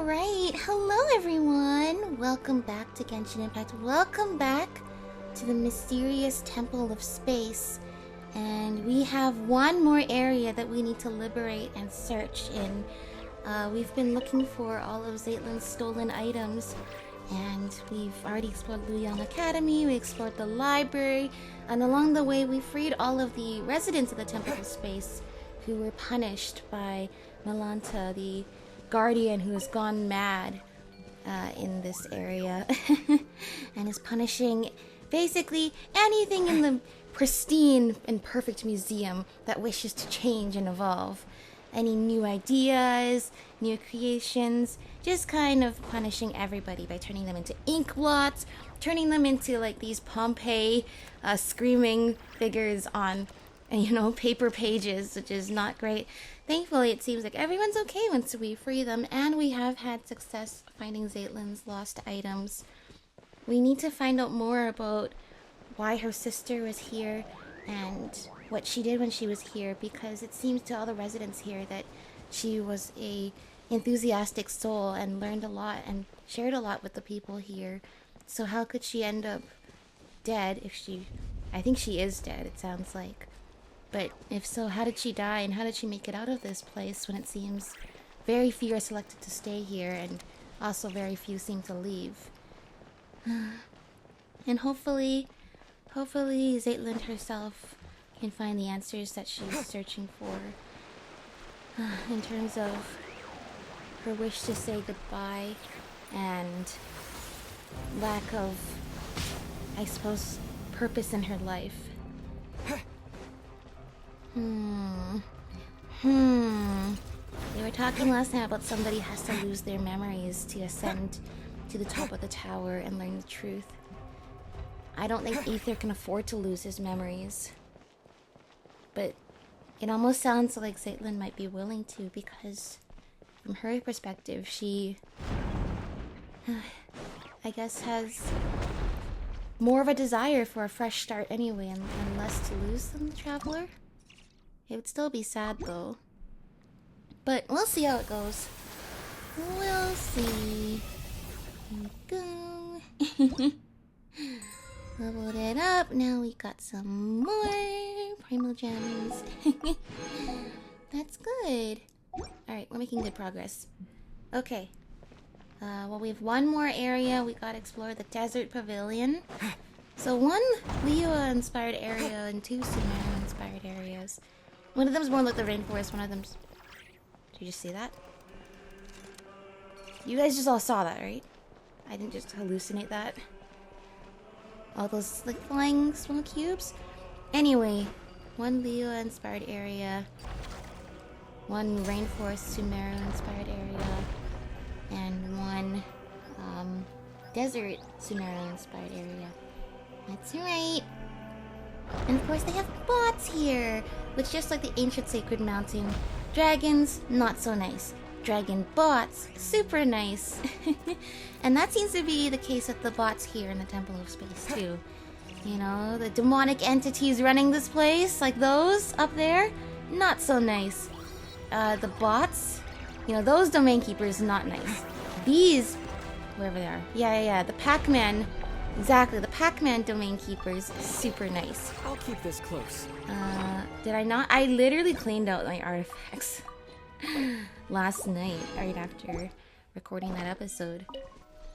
Alright, hello everyone! Welcome back to Genshin Impact. Welcome back to the mysterious Temple of Space. And we have one more area that we need to liberate and search in. We've been looking for all of Zaitlin's stolen items, and we've already explored Luyang Academy, we explored the library, and along the way we freed all of the residents of the Temple of Space who were punished by Melanta, the guardian who has gone mad in this area and is punishing basically anything in the pristine and perfect museum that wishes to change and evolve. Any new ideas, new creations, just kind of punishing everybody by turning them into ink blots, turning them into like these Pompeii screaming figures on paper pages, which is not great. Thankfully, it seems like everyone's okay once we free them, and we have had success finding Zaitlin's lost items. We need to find out more about why her sister was here and what she did when she was here, because it seems to all the residents here that she was a enthusiastic soul and learned a lot and shared a lot with the people here. So how could she end up dead if I think she is dead, it sounds like. But if so, how did she die, and how did she make it out of this place when it seems very few are selected to stay here, and also very few seem to leave? And hopefully Zaitlin herself can find the answers that she's searching for. In terms of her wish to say goodbye, and lack of, I suppose, purpose in her life. They were talking last time about somebody has to lose their memories to ascend to the top of the tower and learn the truth. I don't think Aether can afford to lose his memories. But it almost sounds like Zaitlin might be willing to, because from her perspective, she, I guess, has more of a desire for a fresh start anyway, and less to lose than the Traveler. It would still be sad, though. But we'll see how it goes. We'll see. Here we go. Leveled it up. Now we got some more Primal Gems. That's good. Alright, we're making good progress. Okay. Well, we have one more area. We gotta explore the Desert Pavilion. So one Liyue-inspired area and two Sumeru-inspired areas. One of them's more like the rainforest, one of them's... Did you just see that? You guys just all saw that, right? I didn't just hallucinate that. All those, like, flying small cubes? Anyway, one Liyue-inspired area, one rainforest Sumeru-inspired area, and one, desert Sumeru-inspired area. That's right. And of course they have bots here, which, just like the ancient sacred mountain, dragons, not so nice. Dragon bots, super nice. And that seems to be the case with the bots here in the Temple of Space too. You know, the demonic entities running this place, like those up there, not so nice. The bots, those domain keepers, not nice. These, wherever they are, yeah, the Pac-Man. Exactly, the Pac-Man domain keepers, super nice. I'll keep this close. Did I not? I literally cleaned out my artifacts last night, right after recording that episode.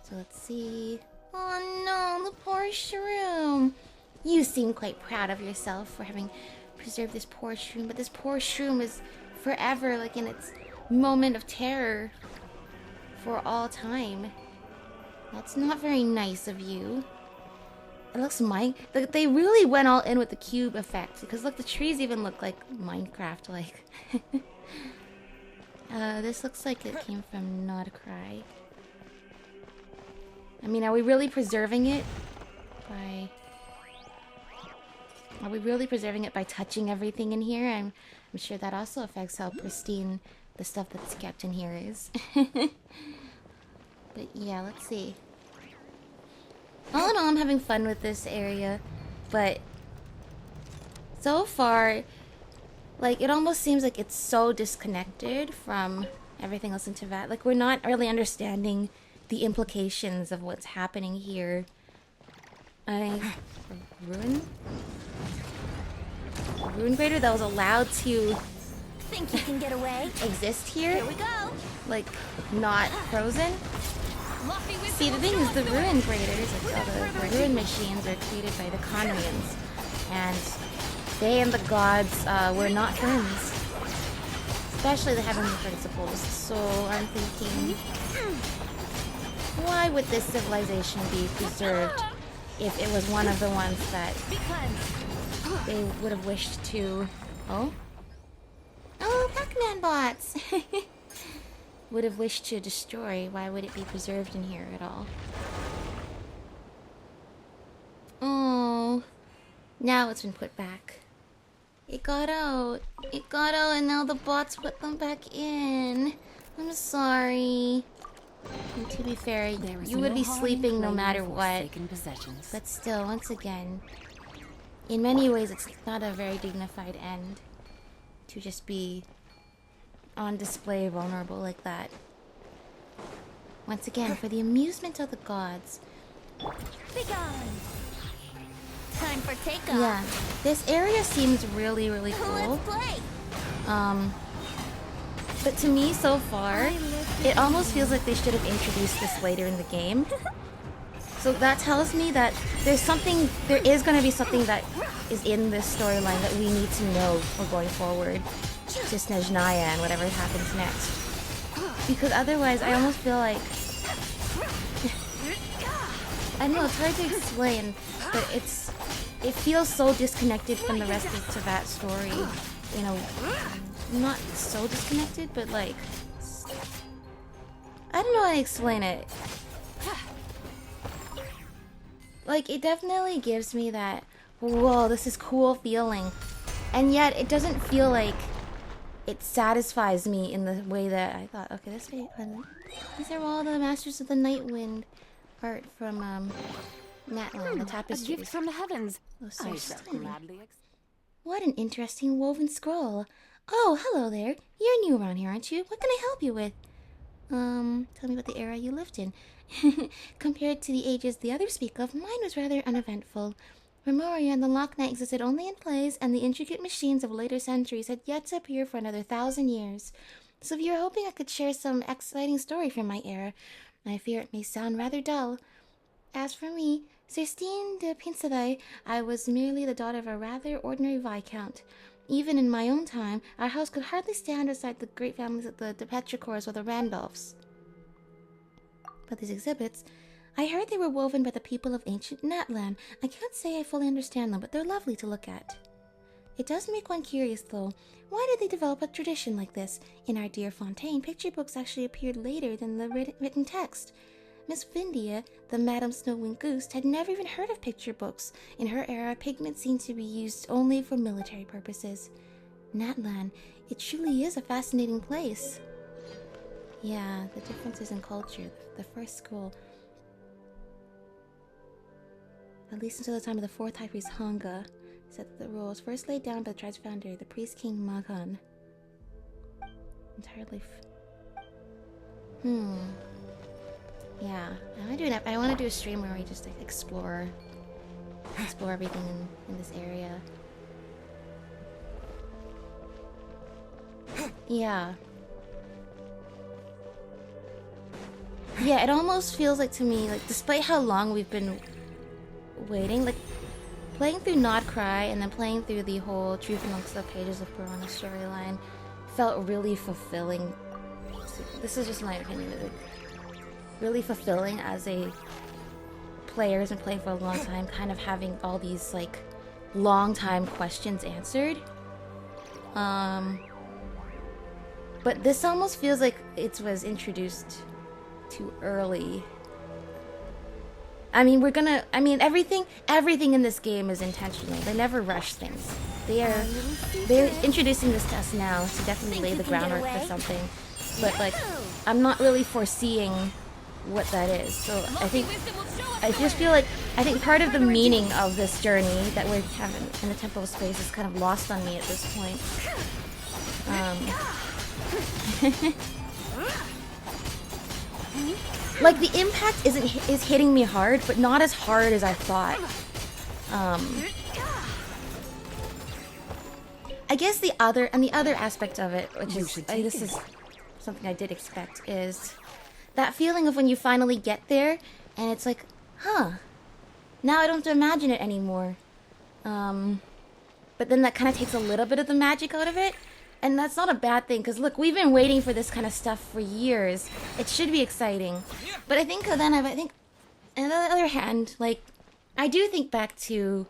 So let's see. Oh no, the poor shroom. You seem quite proud of yourself for having preserved this poor shroom, but this poor shroom is forever, like, in its moment of terror for all time. That's not very nice of you. It looks they really went all in with the cube effect, because look, the trees even look like Minecraft-like. This looks like it came from Not a Cry. I mean, are we really preserving it by touching everything in here? I'm sure that also affects how pristine the stuff that's kept in here is. But yeah, let's see. All in all, I'm having fun with this area, but so far, like, it almost seems like it's so disconnected from everything else in Teyvat. Like, we're not really understanding the implications of what's happening here. Ruin grader that was allowed to think you can get away? exist here? Here we go. Like, not frozen? See, the thing is, the ruin graders, like all the ruin machines, are created by the Conrians, and they and the gods were not friends. Especially the heavenly principles. So I'm thinking, why would this civilization be preserved if it was one of the ones that they would have wished to... Oh, Pac-Man bots! Would have wished to destroy. Why would it be preserved in here at all? Oh, now it's been put back. It got out. It got out and now the bots put them back in. I'm sorry. And to be fair, you would be sleeping no matter what. But still, once again, in many ways it's not a very dignified end to just be on display vulnerable like that. Once again, for the amusement of the gods. Be gone. Time for takeoff. Yeah, this area seems really, really cool. Let's play. But to me, so far, it almost feels like they should have introduced this later in the game. So that tells me that there is going to be something that is in this storyline that we need to know for going forward. To Snezhnaya and whatever happens next. Because otherwise, I almost feel like... I don't know, it's hard to explain, but it feels so disconnected from the rest of Teyvat story. You know, not so disconnected, but like... I don't know how to explain it. Like, it definitely gives me that, whoa, this is cool feeling. And yet, it doesn't feel like it satisfies me in the way that I thought. Okay, this way. These are all the Masters of the Nightwind art from Natlan, the tapestries. A gift from the heavens. Oh, so stunning. What an interesting woven scroll. Oh, hello there. You're new around here, aren't you? What can I help you with? Tell me about the era you lived in. Compared to the ages the others speak of, mine was rather uneventful. Memoria and the Lochnet existed only in plays, and the intricate machines of later centuries had yet to appear for another 1,000 years. So if you're hoping I could share some exciting story from my era, I fear it may sound rather dull. As for me, Sistine de Pincedai, I was merely the daughter of a rather ordinary viscount. Even in my own time, our house could hardly stand beside the great families of the de Petrichors or the Randolphs. But these exhibits... I heard they were woven by the people of ancient Natlan. I can't say I fully understand them, but they're lovely to look at. It does make one curious, though. Why did they develop a tradition like this? In our dear Fontaine, picture books actually appeared later than the written text. Miss Vindia, the Madame Snowwing Goose, had never even heard of picture books. In her era, pigment seemed to be used only for military purposes. Natlan, it truly is a fascinating place. Yeah, the differences in culture. The first school... At least until the time of the fourth high priest Hanga, said that the rules first laid down by the tribe's founder, the priest king Magan. Entirely Yeah, I want to do a stream where we just like explore everything in this area. Yeah. Yeah, it almost feels like to me, like despite how long we've been waiting, like playing through Not Cry and then playing through the whole Truth Amongst the Pages of Piranha storyline felt really fulfilling. This is just my opinion. Like, really fulfilling as a player who's been playing for a long time, kind of having all these like long time questions answered. But this almost feels like it was introduced too early. I mean, everything in this game is intentional. They never rush things. They're introducing this to us now to definitely lay the groundwork for something. But like, I'm not really foreseeing what that is. So I think part of the meaning of this journey that we're having in the Temple of Space is kind of lost on me at this point. Like, the impact is hitting me hard, but not as hard as I thought. I guess the other aspect of it, which is this is something I did expect, is that feeling of when you finally get there and it's like, huh, now I don't have to imagine it anymore. But then that kind of takes a little bit of the magic out of it, and that's not a bad thing, because look, we've been waiting for this kind of stuff for years. It should be exciting. But I think then I think on the other hand, like, I do think back to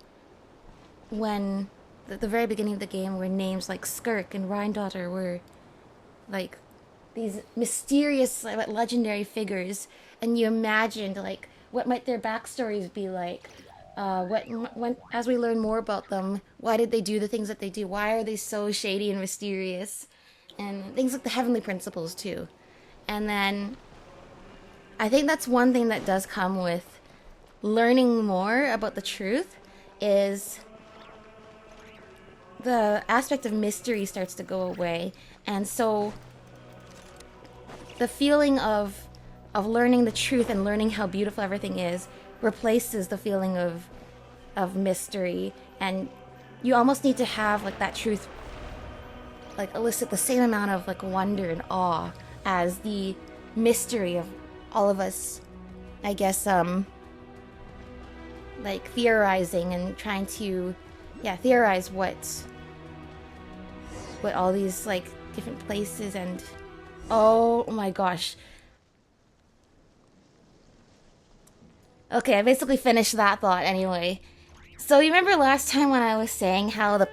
when the very beginning of the game, where names like Skirk and Rhindaughter were like these mysterious, like, legendary figures, and you imagined like what might their backstories be like. As we learn more about them, why did they do the things that they do? Why are they so shady and mysterious? And things like the heavenly principles too. And then I think that's one thing that does come with learning more about the truth, is the aspect of mystery starts to go away. And so the feeling of learning the truth and learning how beautiful everything is replaces the feeling of mystery, and you almost need to have like that truth like elicit the same amount of like wonder and awe as the mystery of all of us, I guess, like theorizing and trying to theorize what all these like different places. And oh my gosh. Okay, I basically finished that thought anyway. So you remember last time when I was saying how the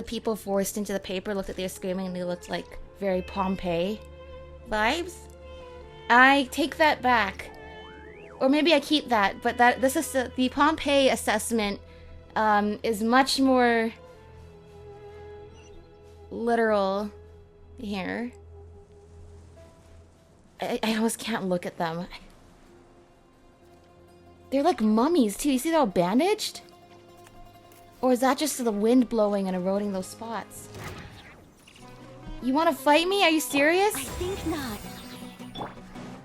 people forced into the paper looked at their screaming and they looked like very Pompeii vibes? I take that back. Or maybe I keep that, but this is the Pompeii assessment is much more literal here. I almost can't look at them. They're like mummies, too. You see they're all bandaged? Or is that just the wind blowing and eroding those spots? You want to fight me? Are you serious? I think not.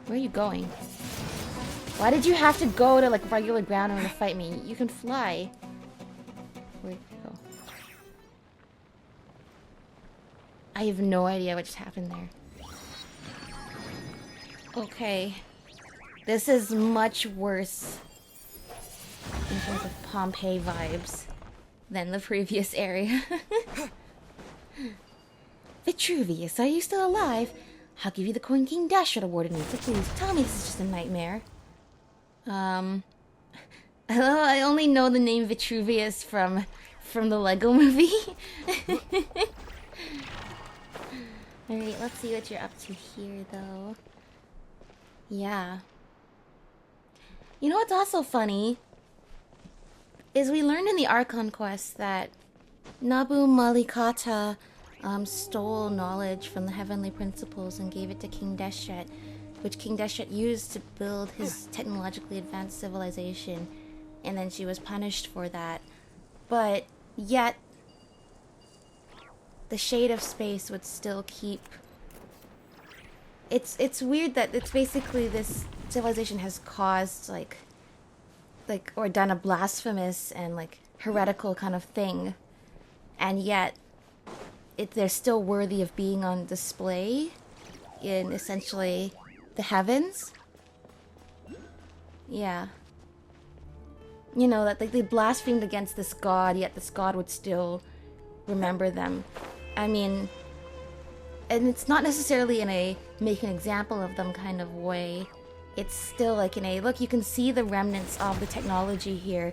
Where are you going? Why did you have to go to like regular ground in order to fight me? You can fly. Where'd you go? I have no idea what just happened there. Okay. This is much worse in terms of Pompeii vibes than the previous area. Vitruvius, are you still alive? I'll give you the coin King Dashwood awarded me, so please tell me this is just a nightmare. I only know the name Vitruvius from the Lego movie. Alright, let's see what you're up to here, though. Yeah. You know what's also funny? Is we learned in the Archon quest that Nabu Malikata stole knowledge from the heavenly principles and gave it to King Deshet, which King Deshet used to build his technologically advanced civilization, and then she was punished for that. But yet, the Shade of Space would still keep... It's weird that it's basically this civilization has caused like or done a blasphemous and like heretical kind of thing, and yet they're still worthy of being on display in essentially the heavens. Yeah. You know, that like they blasphemed against this god, yet this god would still remember them. I mean, and it's not necessarily in a make an example of them kind of way. It's still like in a, look, you can see the remnants of the technology here.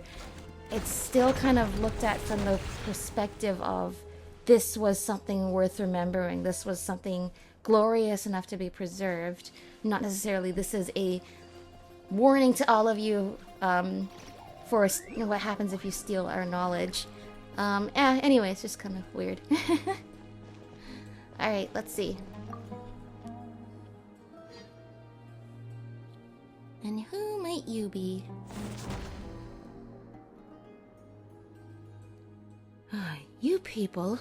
It's still kind of looked at from the perspective of this was something worth remembering. This was something glorious enough to be preserved. Not necessarily this is a warning to all of you for what happens if you steal our knowledge. Anyway, it's just kind of weird. Alright, let's see. And who might you be? You people.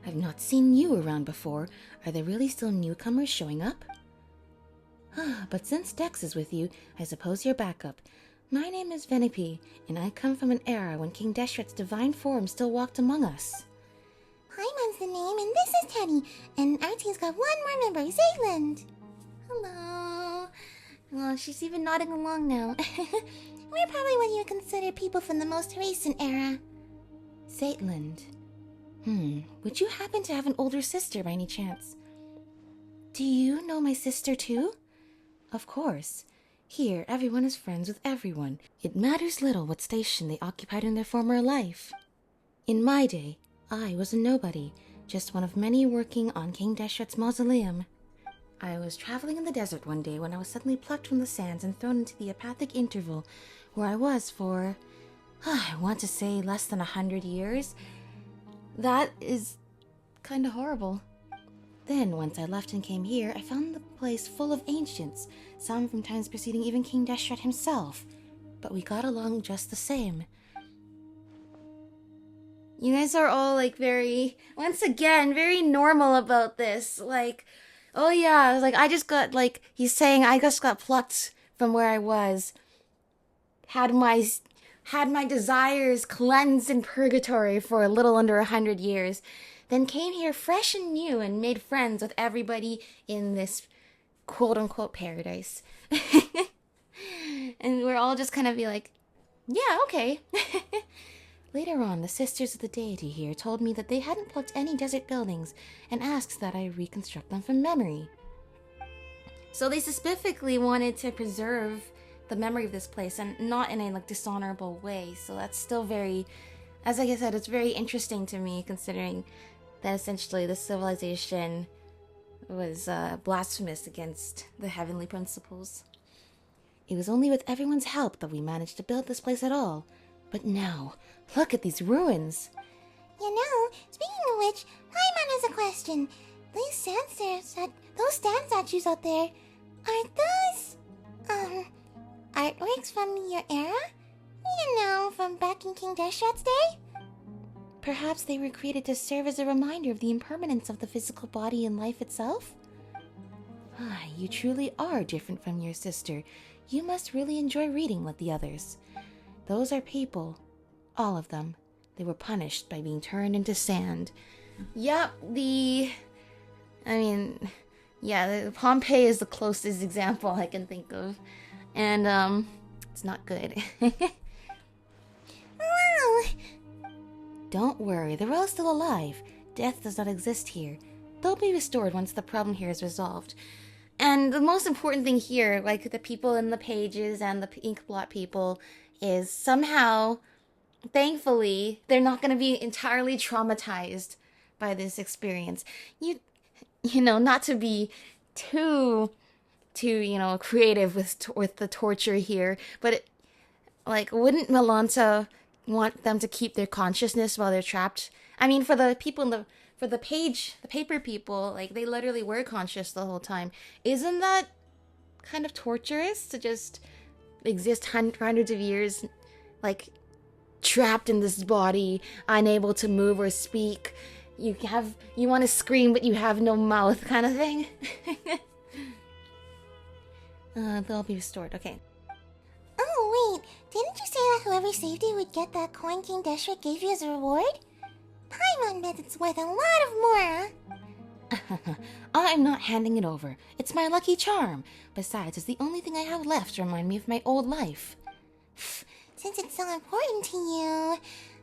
I've not seen you around before. Are there really still newcomers showing up? But since Dex is with you, I suppose you're backup. My name is Venipe, and I come from an era when King Deshret's divine form still walked among us. Paimon's the name, and this is Teddy. And our team's got one more member, Zayland. Hello. Well, she's even nodding along now. We're probably what you would consider people from the most recent era. Zayland. Would you happen to have an older sister by any chance? Do you know my sister too? Of course. Here, everyone is friends with everyone. It matters little what station they occupied in their former life. In my day, I was a nobody, just one of many working on King Deshret's mausoleum. I was traveling in the desert one day when I was suddenly plucked from the sands and thrown into the apathic interval, where I was for, I want to say less than 100 years. That is kinda horrible. Then, once I left and came here, I found the place full of ancients, some from times preceding even King Deshret himself. But we got along just the same. You guys are all, like, once again, very normal about this. Like, oh yeah, like, I just got, like, he's saying I just got plucked from where I was. Had my desires cleansed in purgatory for a little under 100 years. Then came here fresh and new and made friends with everybody in this quote-unquote paradise. And we're all just kind of be like, yeah, okay. Later on, the Sisters of the Deity here told me that they hadn't plucked any desert buildings and asked that I reconstruct them from memory. So they specifically wanted to preserve the memory of this place and not in a like dishonorable way. So that's still very, as like I said, it's very interesting to me considering that essentially the civilization was blasphemous against the heavenly principles. It was only with everyone's help that we managed to build this place at all. But now, look at these ruins. You know, speaking of which, Paimon has a question. Those stand statues out there, are those, artworks from your era? You know, from back in King Deshret's day? Perhaps they were created to serve as a reminder of the impermanence of the physical body and life itself? You truly are different from your sister. You must really enjoy reading like the others. Those are people. All of them. They were punished by being turned into sand. Yep, the Pompeii is the closest example I can think of. And, it's not good. Wow! Don't worry, they're all still alive. Death does not exist here. They'll be restored once the problem here is resolved. And the most important thing here, like the people in the pages and the ink blot people, is somehow, thankfully, they're not going to be entirely traumatized by this experience. You know, not to be too creative with the torture here, but wouldn't Melanta want them to keep their consciousness while they're trapped? I mean, for the people for the paper people, like, they literally were conscious the whole time. Isn't that kind of torturous to just exist hundreds of years, like, trapped in this body, unable to move or speak? You want to scream, but you have no mouth, kind of thing. They'll be restored. Okay. Oh, wait. Didn't you say that whoever saved you would get that coin King Deshret gave you as a reward? Paimon bet it's worth a lot of more. I'm not handing it over. It's my lucky charm. Besides, it's the only thing I have left to remind me of my old life. Since it's so important to you.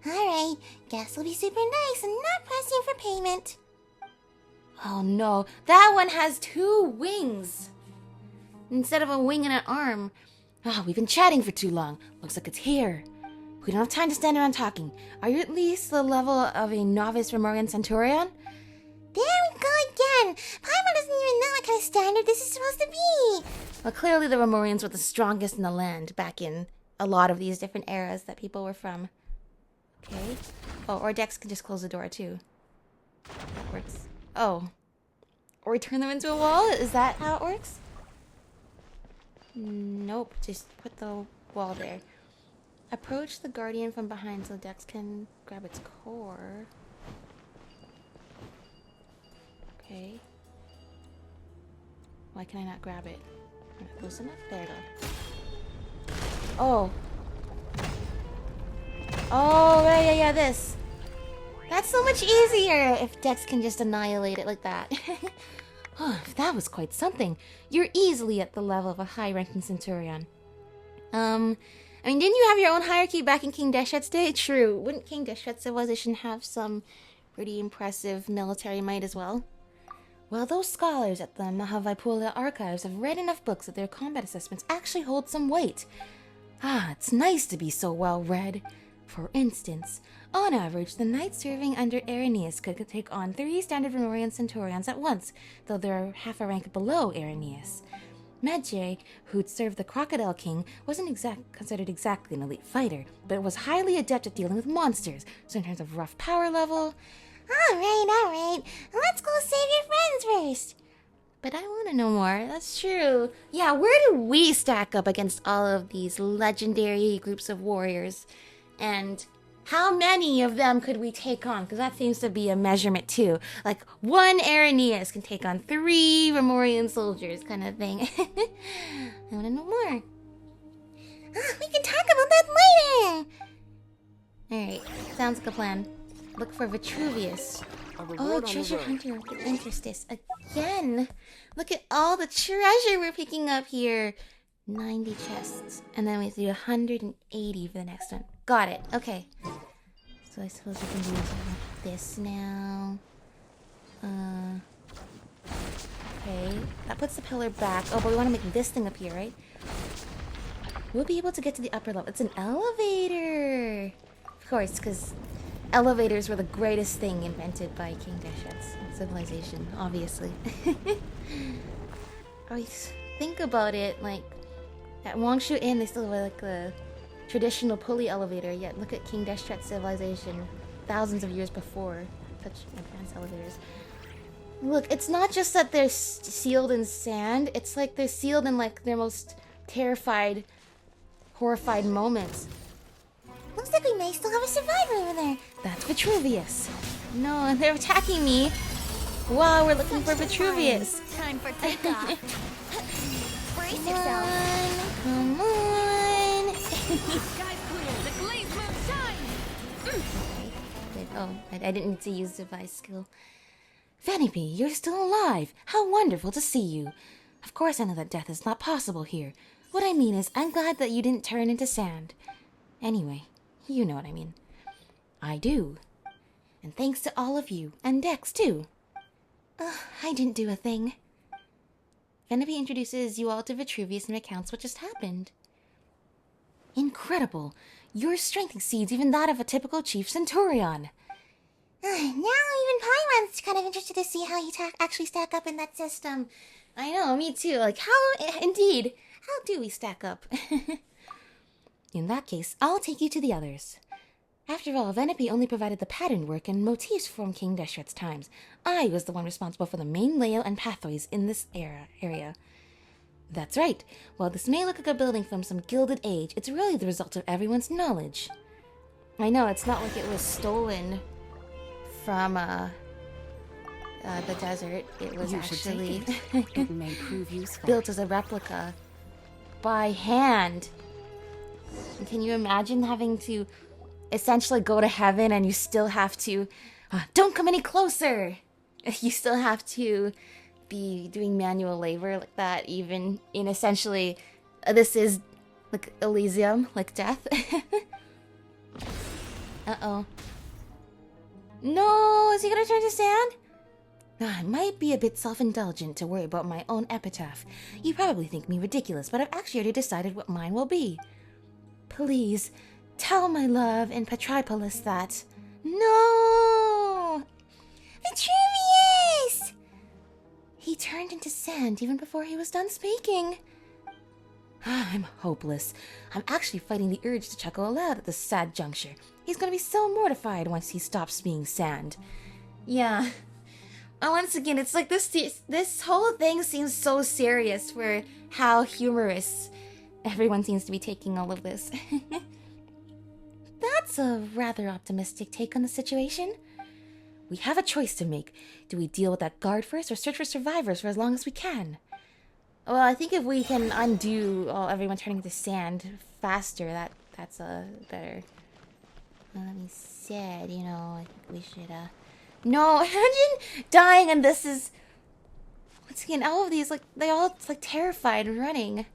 Alright, guess we'll be super nice and not press you for payment. Oh no, that one has 2 wings instead of a wing and an arm. We've been chatting for too long. Looks like it's here. We don't have time to stand around talking. Are you at least the level of a novice Romorian Centurion? There we go again! Paimon doesn't even know what kind of standard this is supposed to be! Well, clearly the Romorians were the strongest in the land back in a lot of these different eras that people were from. Okay. Oh, or Dex can just close the door too. That works. Oh. Or we turn them into a wall? Is that how it works? Nope, just put the wall there. Approach the guardian from behind so Dex can grab its core. Okay. Why can I not grab it? Close enough? There you go. Oh. Oh, yeah, this. That's so much easier if Dex can just annihilate it like that. Oh, that was quite something. You're easily at the level of a high-ranking Centurion. I mean, didn't you have your own hierarchy back in King Deshet's day? True. Wouldn't King Deshet's civilization have some pretty impressive military might as well? Well, those scholars at the Mahavipula archives have read enough books that their combat assessments actually hold some weight. Ah, it's nice to be so well read. For instance, on average, the knights serving under Irenaeus could take on 3 standard Venorian centurions at once, though they're half a rank below Irenaeus. Medjay, who'd served the Crocodile King, wasn't considered exactly an elite fighter, but was highly adept at dealing with monsters, so in terms of rough power level... Alright. Let's go save your friends first. But I want to know more. That's true. Yeah, where do we stack up against all of these legendary groups of warriors? And how many of them could we take on? Because that seems to be a measurement too. Like, 1 Irenaeus can take on 3 Remorian soldiers kind of thing. I want to know more. We can talk about that later. Alright, sounds like a plan. Look for Vitruvius. Oh, treasure hunter with the interstice. Again! Look at all the treasure we're picking up here. 90 chests. And then we do 180 for the next one. Got it. Okay. So I suppose we can do something like this now. Okay. That puts the pillar back. Oh, but we want to make this thing appear, right? We'll be able to get to the upper level. It's an elevator! Of course, because elevators were the greatest thing invented by King Deshet's civilization, obviously. Think about it, like, at Wangshu Inn, they still have like a traditional pulley elevator, yet look at King Deshet's civilization thousands of years before such advanced elevators. Look, it's not just that they're sealed in sand, it's like they're sealed in like their most terrified, horrified moments. Looks like we may still have a survivor over there. That's Vitruvius. No, they're attacking me. Wow, we're looking for Vitruvius. Time for takeoff. Brace yourself. Come on. Sky's clear. The glaze moon shines. Good. Oh, I didn't need to use device skill. Vanipy, you're still alive. How wonderful to see you. Of course I know that death is not possible here. What I mean is, I'm glad that you didn't turn into sand. Anyway, you know what I mean. I do. And thanks to all of you, and Dex too. I didn't do a thing. Vanipy introduces you all to Vitruvius and recounts what just happened. Incredible. Your strength exceeds even that of a typical chief centurion. Now even Paimon's kind of interested to see how you actually stack up in that system. I know, me too. Like, how do we stack up? In that case, I'll take you to the others. After all, Vanipy only provided the pattern work and motifs from King Deshet's times. I was the one responsible for the main layout and pathways in this area. That's right. While this may look like a building from some gilded age, it's really the result of everyone's knowledge. I know, it's not like it was stolen from the desert. It was actually It may prove useful. built as a replica by hand. And can you imagine having to essentially go to heaven and you still have to... don't come any closer! You still have to be doing manual labor like that, even in essentially... this is like Elysium, like death. Uh-oh. No! Is he gonna turn to sand? It might be a bit self-indulgent to worry about my own epitaph. You probably think me ridiculous, but I've actually already decided what mine will be. Please, tell my love in Petripolis that... No! Vitruvius! He turned into sand even before he was done speaking. I'm hopeless. I'm actually fighting the urge to chuckle aloud at this sad juncture. He's gonna be so mortified once he stops being sand. Yeah. Once again, it's like this whole thing seems so serious for how humorous everyone seems to be taking all of this. That's a rather optimistic take on the situation. We have a choice to make. Do we deal with that guard first or search for survivors for as long as we can? Well, I think if we can undo everyone turning into sand faster, that's better. Well, let me said, you know, I think we should No, imagine dying and this is once again all of these like they all like terrified and running.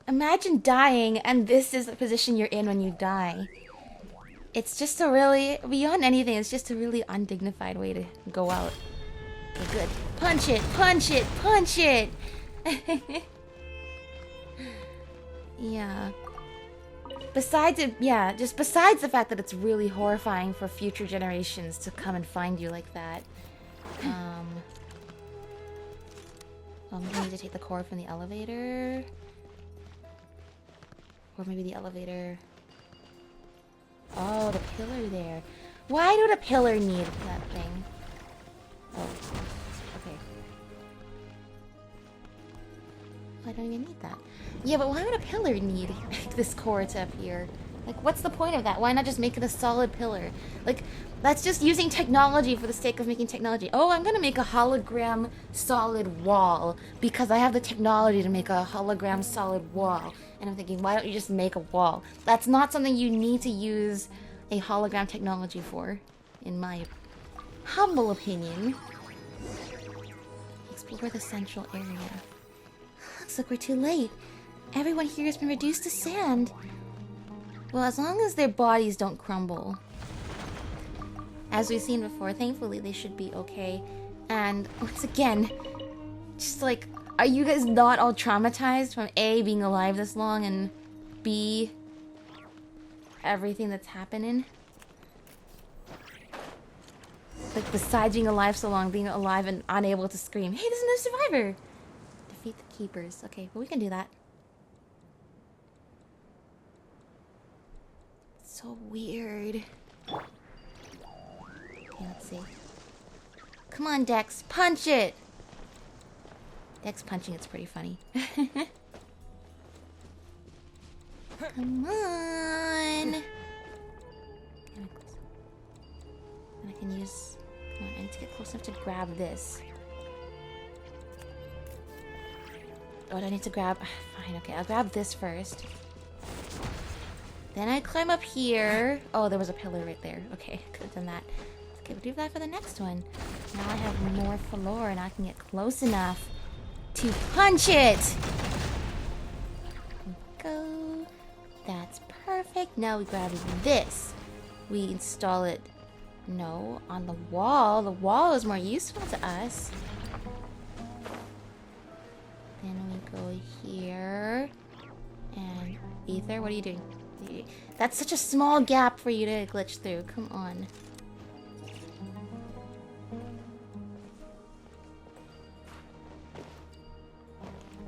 Imagine dying and this is the position you're in when you die. It's just a really beyond anything, it's just a really undignified way to go out. Okay, good. Punch it, punch it, punch it! Yeah. Besides it, yeah, just besides the fact that it's really horrifying for future generations to come and find you like that. I'm gonna need to take the core from the elevator. Or maybe the elevator. Oh, the pillar there. Why would a pillar need that thing? Oh, okay. I don't even need that. Yeah, but why would a pillar need this core to appear? Like, what's the point of that? Why not just make it a solid pillar? Like, that's just using technology for the sake of making technology. Oh, I'm gonna make a hologram solid wall because I have the technology to make a hologram solid wall. And I'm thinking, why don't you just make a wall? That's not something you need to use a hologram technology for, in my humble opinion. Explore the central area. Looks like we're too late. Everyone here has been reduced to sand. Well, as long as their bodies don't crumble. As we've seen before, thankfully they should be okay. And once again, just like, are you guys not all traumatized from A, being alive this long, and B, everything that's happening? Like, besides being alive so long, being alive and unable to scream, hey, there's no survivor! Defeat the keepers. Okay, well, we can do that. So weird. Okay, let's see. Come on, Dex, punch it! Dex punching it's pretty funny. Come on! And I can use... Come on, I need to get close enough to grab this. Oh, do I need to grab... Fine, okay, I'll grab this first. Then I climb up here. Oh, there was a pillar right there. Okay, could have done that. Okay, we'll do that for the next one. Now I have more floor and I can get close enough to punch it! Go. That's perfect. Now we grab this. We install it... No, on the wall. The wall is more useful to us. Then we go here. And... Ether, what are you doing? That's such a small gap for you to glitch through. Come on.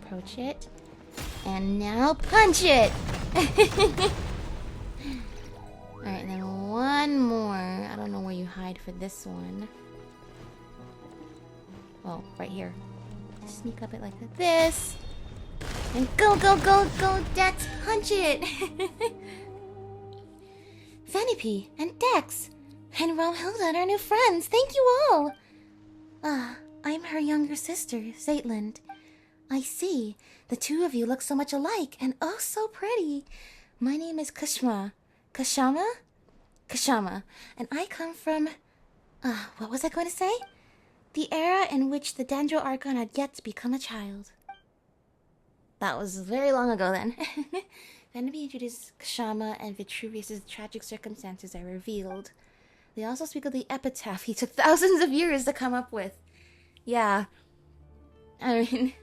Approach it. And now punch it! Alright, and then one more. I don't know where you hide for this one. Well, right here. Sneak up it like this. And go, go, go, go, Dex, punch it! Vanipy and Dex and Romhilda and our new friends, thank you all! I'm her younger sister, Zaitland. I see. The two of you look so much alike and oh so pretty. My name is Kashama. Kashama. And I come from... what was I going to say? The era in which the Dendro Archon had yet to become a child. That was very long ago then. Vanity introduced Kashama and Vitruvius' tragic circumstances are revealed. They also speak of the epitaph he took thousands of years to come up with. Yeah. I mean,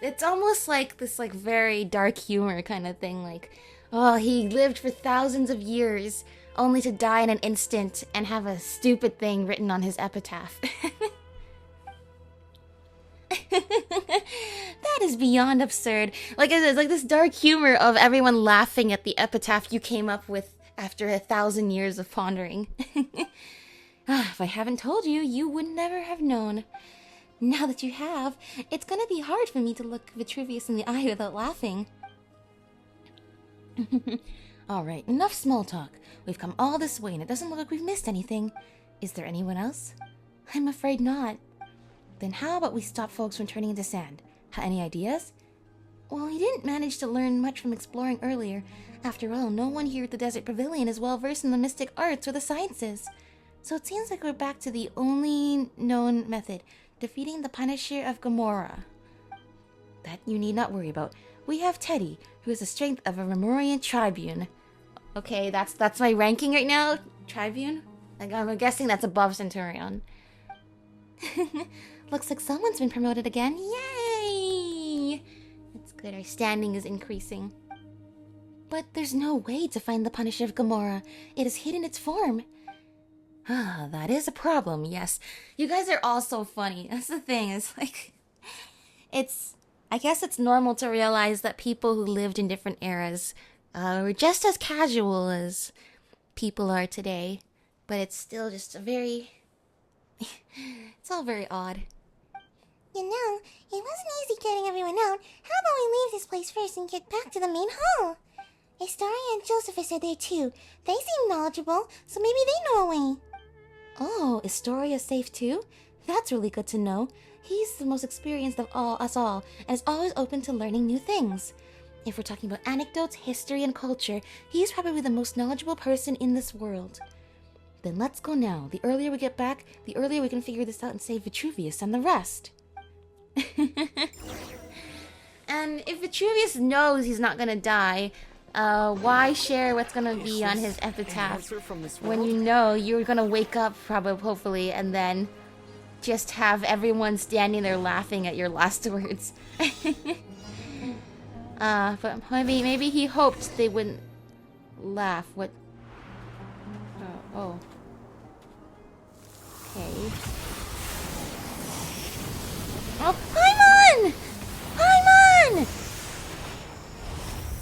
it's almost like this like very dark humor kind of thing. Like, oh, he lived for thousands of years only to die in an instant and have a stupid thing written on his epitaph. That is beyond absurd. Like I said, it's like this dark humor of everyone laughing at the epitaph you came up with after 1,000 years of pondering. If I haven't told you, you would never have known. Now that you have, it's gonna be hard for me to look Vitruvius in the eye without laughing. Alright, enough small talk. We've come all this way and it doesn't look like we've missed anything. Is there anyone else? I'm afraid not. Then how about we stop folks from turning into sand? Any ideas? Well, he didn't manage to learn much from exploring earlier. After all, no one here at the Desert Pavilion is well versed in the mystic arts or the sciences. So it seems like we're back to the only known method, defeating the Punisher of Gamora. That you need not worry about. We have Teddy, who has the strength of a Remorian Tribune. Okay, that's my ranking right now. Tribune? Like, I'm guessing that's above Centurion. Looks like someone's been promoted again. Yay! It's good, our standing is increasing. But there's no way to find the Punisher of Gamora. It has hidden its form. Ah, that is a problem, yes. You guys are all so funny. That's the thing, it's like... I guess it's normal to realize that people who lived in different eras were just as casual as people are today. But it's still just a very... it's all very odd. You know, it wasn't easy getting everyone out. How about we leave this place first and get back to the main hall? Astoria and Josephus are there too. They seem knowledgeable, so maybe they know a way. Oh, is Astoria safe too? That's really good to know. He's the most experienced of us all, and is always open to learning new things. If we're talking about anecdotes, history, and culture, he's probably the most knowledgeable person in this world. Then let's go now. The earlier we get back, the earlier we can figure this out and save Vitruvius and the rest. And if Vitruvius knows he's not gonna die, why share what's gonna be on his epitaph when you know you're gonna wake up probably, hopefully, and then just have everyone standing there laughing at your last words. But maybe he hoped they wouldn't laugh. What? Oh. Okay. Oh, Paimon! Paimon!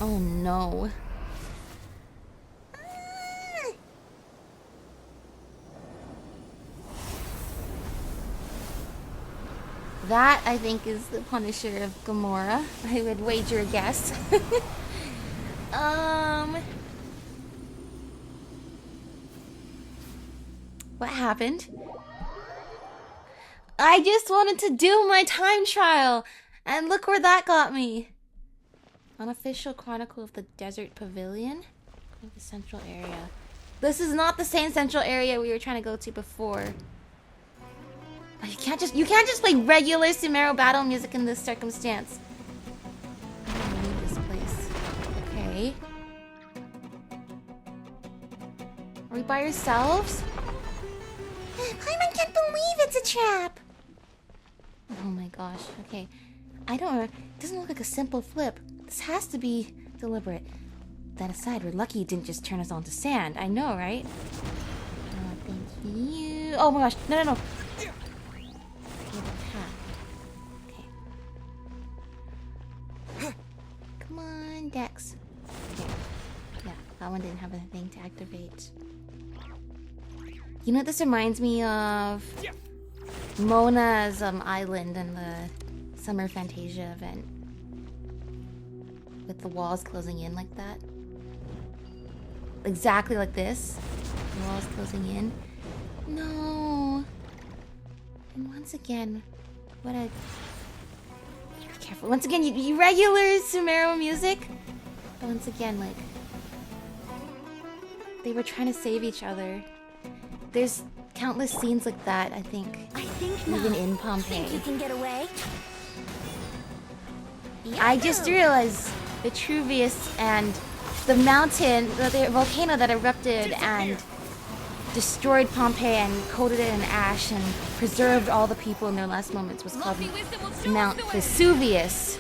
Oh no. That, I think, is the Punisher of Gamora. I would wager a guess. What happened? I just wanted to do my time trial, and look where that got me. Unofficial Chronicle of the Desert Pavilion? Go to the central area. This is not the same central area we were trying to go to before. You can't just play regular Sumeru battle music in this circumstance. I don't need this place. Okay. Are we by ourselves? Paimon can't believe it's a trap. Oh my gosh. Okay. I don't know. It doesn't look like a simple flip. This has to be deliberate. That aside, we're lucky it didn't just turn us onto sand. I know, right? Oh, thank you. Oh my gosh. No. Okay. Come on, Dex. Okay. Yeah, that one didn't have a thing to activate. You know what this reminds me of? Mona's island in the Summer Fantasia event. With the walls closing in like that. Exactly like this. The walls closing in. No. And once again, what a... Be careful. Once again, you regular Sumeru music. But once again, like... They were trying to save each other. There's countless scenes like that, I think. Even in Pompeii. Think you can get away? I just realized Vitruvius and the mountain, the volcano that erupted and destroyed Pompeii and coated it in ash and preserved all the people in their last moments was called Mount Vesuvius.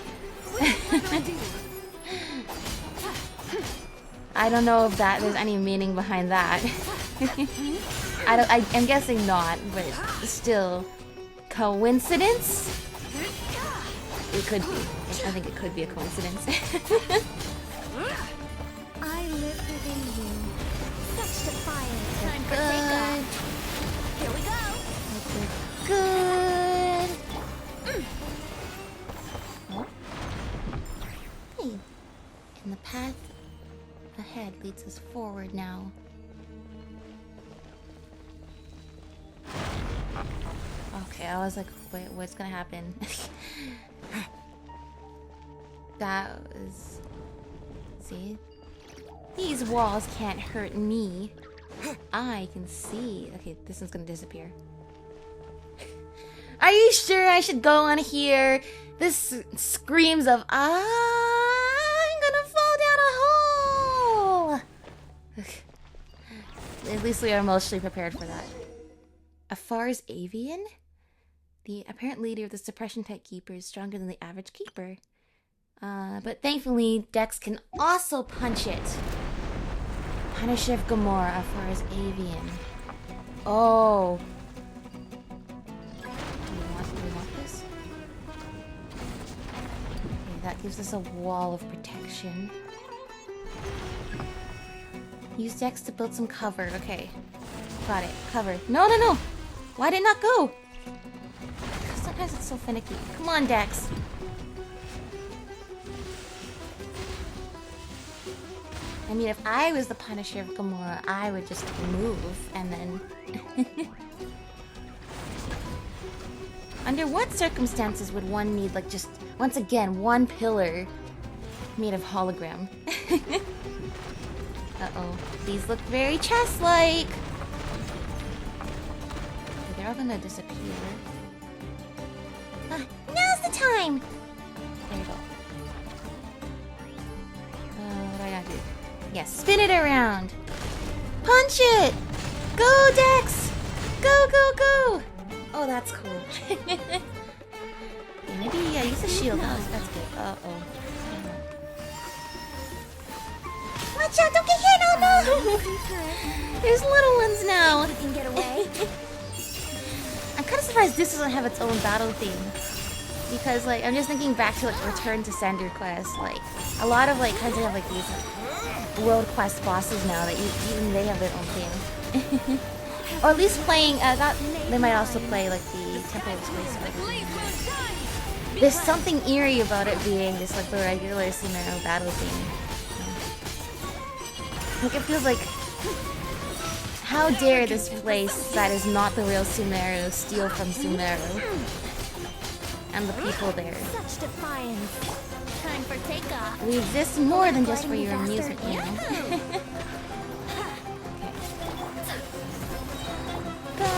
I don't know if there's any meaning behind that. I'm guessing not, but still. Coincidence? It could be. I think it could be a coincidence. I live within you. Such defiance. Time for takeoff. Here we go. Good. Oh. Hey. And the path ahead leads us forward now. Okay, I was like, wait, what's gonna happen? That was... See? These walls can't hurt me. I can see. Okay, this one's gonna disappear. Are you sure I should go on here? This screams of, I'm gonna fall down a hole! At least we are emotionally prepared for that. Afar's Avian? The apparent leader of the suppression type keeper is stronger than the average keeper. But thankfully, Dex can also punch it. Punisher of Gamora, Afar's Avian. Oh. Do we want this? Okay, that gives us a wall of protection. Use Dex to build some cover. Okay. Got it. Cover. No, no, no! Why did it not go? Sometimes it's so finicky. Come on, Dex. I mean, if I was the Punisher of Gamora, I would just move and then... Under what circumstances would one need, like, just, once again, one pillar made of hologram? Uh-oh. These look very chest-like! They're all gonna disappear. Now's the time! There you go. What do I gotta do? Yes, spin it around! Punch it! Go, Dex! Go, go, go! Oh, that's cool. Yeah, maybe, yeah, use a shield. That's good. Uh-oh. Watch out, don't get hit, oh no! There's little ones now! You can get away. I'm kind of surprised this doesn't have its own battle theme. Because, like, I'm just thinking back to, like, Return to Sender Quest. Like, a lot of, like, kinds of have, like, these World Quest bosses now that even they have their own theme. Or at least playing, they might also play, like, the Temple of Space. There's something eerie about it being this, like, the regular Sumeru battle theme. Like, it feels like, how dare this place that is not the real Sumeru steal from Sumeru? And the people there. Such defiance. Time for takeoff. We exist more than just for your amusement, you know? Go!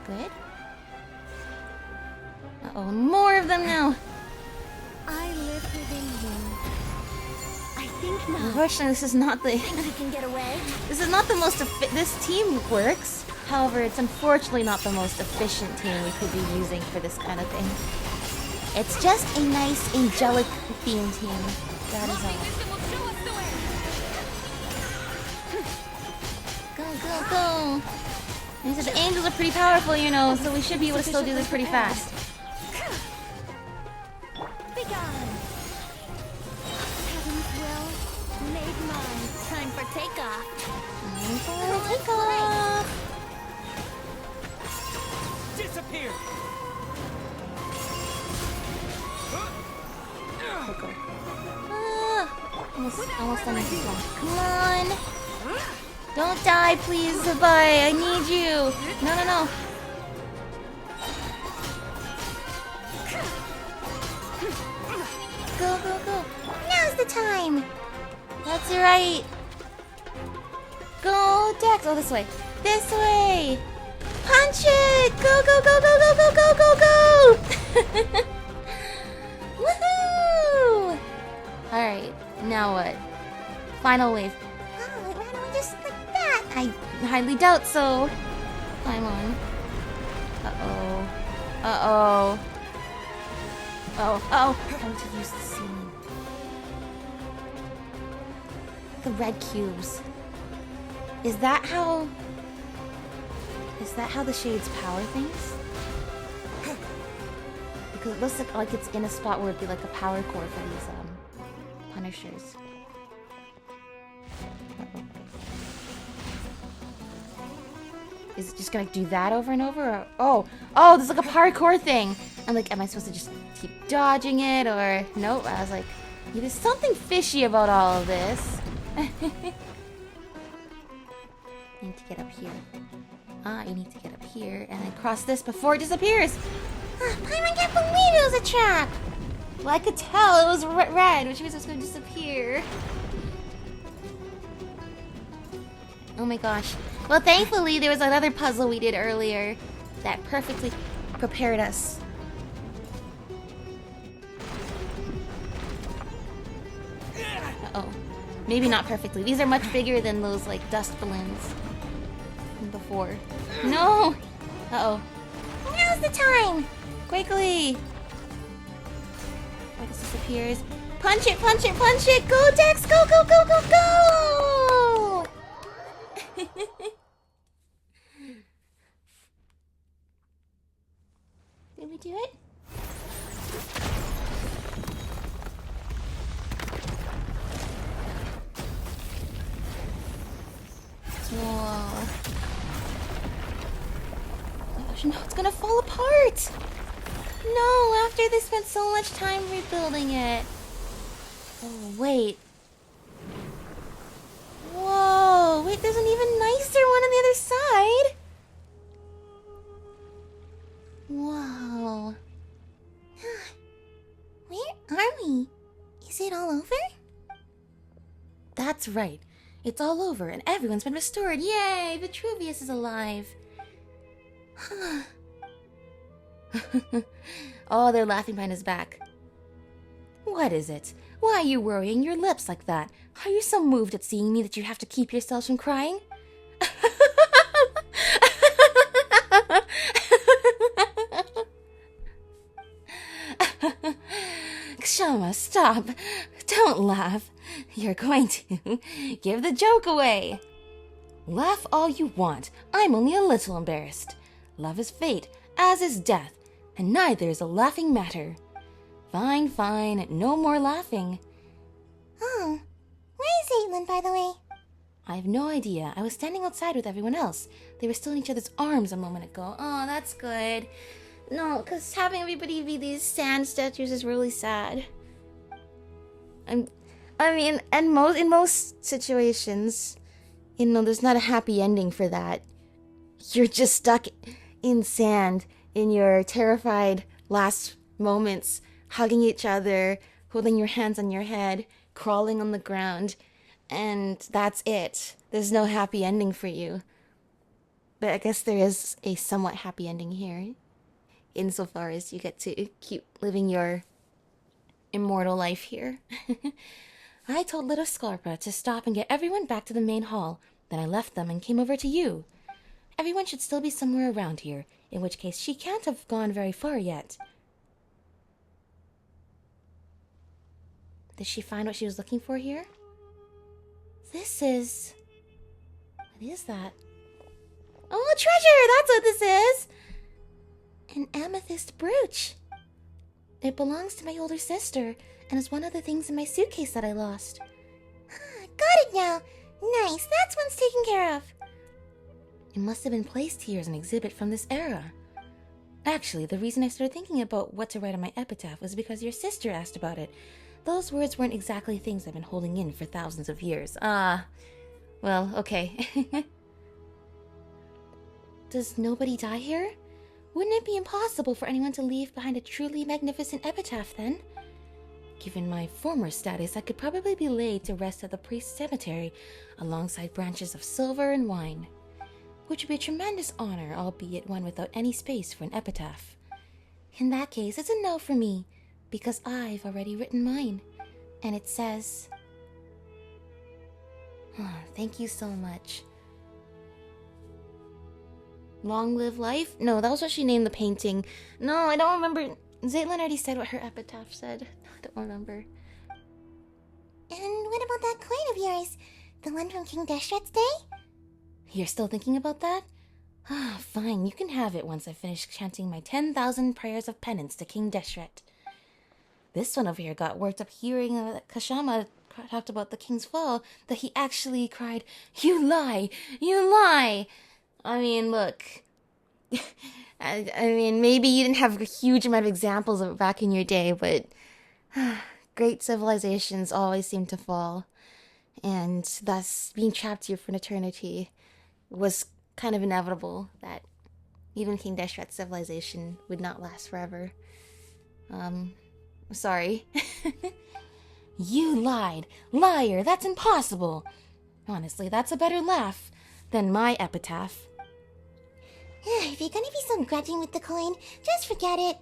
Good. Uh-oh, more of them now! I live within you. I think not. Unfortunately, this is not the... Think we can get away? This is not the most this team works. However, it's unfortunately not the most efficient team we could be using for this kind of thing. It's just a nice, angelic theme team. That is all. Go, go, go! And he said the angels are pretty powerful, you know, so we should be able to still do this pretty fast. Be gone! Heaven's will, made mine. Time for takeoff. Time for takeoff! Disappear. Go. Ah, almost done with this one. Come on! Don't die, please, Zabai! I need you! No, no, no! Go, go, go! Now's the time! That's right! Go, Dex! Oh, this way! This way! Punch it! Go, go, go, go, go, go, go, go, go! Woohoo! Alright, now what? Final wave. Oh, it ran away just like that! I highly doubt so. Climb on. Uh-oh. Uh-oh. Oh, oh! How to use the ceiling. The red cubes. Is that how the shades power things? Because it looks like it's in a spot where it'd be like a power core for these punishers. Uh-oh. Is it just gonna do that over and over? Or, oh, there's like a parkour thing. I'm like, am I supposed to just keep dodging it or nope? I was like, yeah, there's something fishy about all of this. Need to get up here. Ah, you need to get up here and then cross this before it disappears. Paimon can't believe it was a trap! Well, I could tell it was red, which means it was going to disappear. Oh my gosh. Well, thankfully, there was another puzzle we did earlier that perfectly prepared us. Uh-oh. Maybe not perfectly. These are much bigger than those, like, dust balloons from before. No! Uh-oh. Now's the time! Quickly! Before this disappears. Punch it, punch it, punch it! Go, Dex! Go, go, go, go, go! Did we do it? Whoa. Oh gosh, no, it's gonna fall apart! No, after they spent so much time rebuilding it. Oh, wait. Whoa, wait, there's an even nicer one on the other side. Whoa. Where are we? Is it all over? That's right. It's all over and everyone's been restored. Yay! Vitruvius is alive. Oh, they're laughing behind his back. What is it? Why are you worrying your lips like that? Are you so moved at seeing me that you have to keep yourselves from crying? Kshama, stop. Don't laugh. You're going to give the joke away. Laugh all you want. I'm only a little embarrassed. Love is fate, as is death, and neither is a laughing matter. Fine, fine, no more laughing. Oh, where is Aitlin, by the way? I have no idea. I was standing outside with everyone else. They were still in each other's arms a moment ago. Oh, that's good. No, because having everybody be these sand statues is really sad. I mean, and in most situations, you know, there's not a happy ending for that. You're just stuck in sand in your terrified last moments, hugging each other, holding your hands on your head, crawling on the ground, and that's it. There's no happy ending for you. But I guess there is a somewhat happy ending here, insofar as you get to keep living your immortal life here. I told little Scarpa to stop and get everyone back to the main hall. Then I left them and came over to you. Everyone should still be somewhere around here, in which case she can't have gone very far yet. Did she find what she was looking for here? This is... What is that? Oh, a treasure! That's what this is! An amethyst brooch. It belongs to my older sister, and is one of the things in my suitcase that I lost. Got it now. Nice, that's one's taken care of. It must have been placed here as an exhibit from this era. Actually, the reason I started thinking about what to write on my epitaph was because your sister asked about it. Those words weren't exactly things I've been holding in for thousands of years. Well, okay. Does nobody die here? Wouldn't it be impossible for anyone to leave behind a truly magnificent epitaph, then? Given my former status, I could probably be laid to rest at the priest's cemetery, alongside branches of silver and wine. Which would be a tremendous honor, albeit one without any space for an epitaph. In that case, it's a no for me, because I've already written mine. And it says... Oh, thank you so much. Long live life? No, that was what she named the painting. No, I don't remember. Zaitlin already said what her epitaph said. I don't remember. And what about that coin of yours? The one from King Deshret's day? You're still thinking about that? Ah, fine, you can have it once I finish chanting my 10,000 prayers of penance to King Deshret. This one over here got worked up hearing that Kashama talked about the king's fall, that he actually cried, "You lie! You lie!" I mean, look. I mean, maybe you didn't have a huge amount of examples of it back in your day, but great civilizations always seem to fall. And thus, being trapped here for an eternity was kind of inevitable that Even King Deshret's civilization would not last forever. Sorry. You lied! Liar! That's impossible! Honestly, that's a better laugh than my epitaph. If you're gonna be so grudging with the coin, just forget it.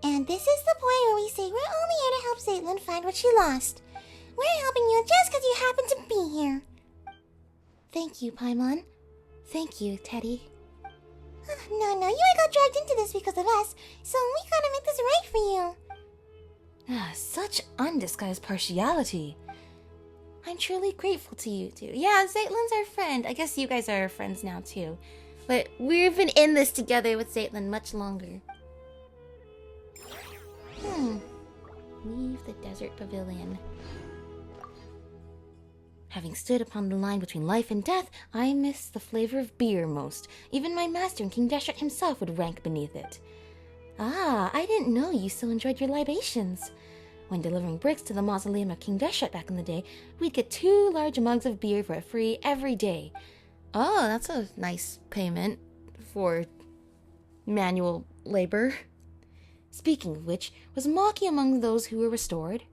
And this is the point where we say we're only here to help Zaitlin find what she lost. We're helping you just because you happen to be here. Thank you, Paimon. Thank you, Teddy. No, you ain't got dragged into this because of us, so we gotta make this right for you. Such undisguised partiality. I'm truly grateful to you two. Yeah, Zaitlin's our friend. I guess you guys are our friends now too. But we've been in this together with Zaitlin much longer. Leave the desert pavilion. Having stood upon the line between life and death, I miss the flavor of beer most. Even my master and King Deshret himself would rank beneath it. Ah, I didn't know you so enjoyed your libations. When delivering bricks to the mausoleum of King Deshret back in the day, we'd get 2 large mugs of beer for free every day. Oh, that's a nice payment for manual labor. Speaking of which, was Maki among those who were restored?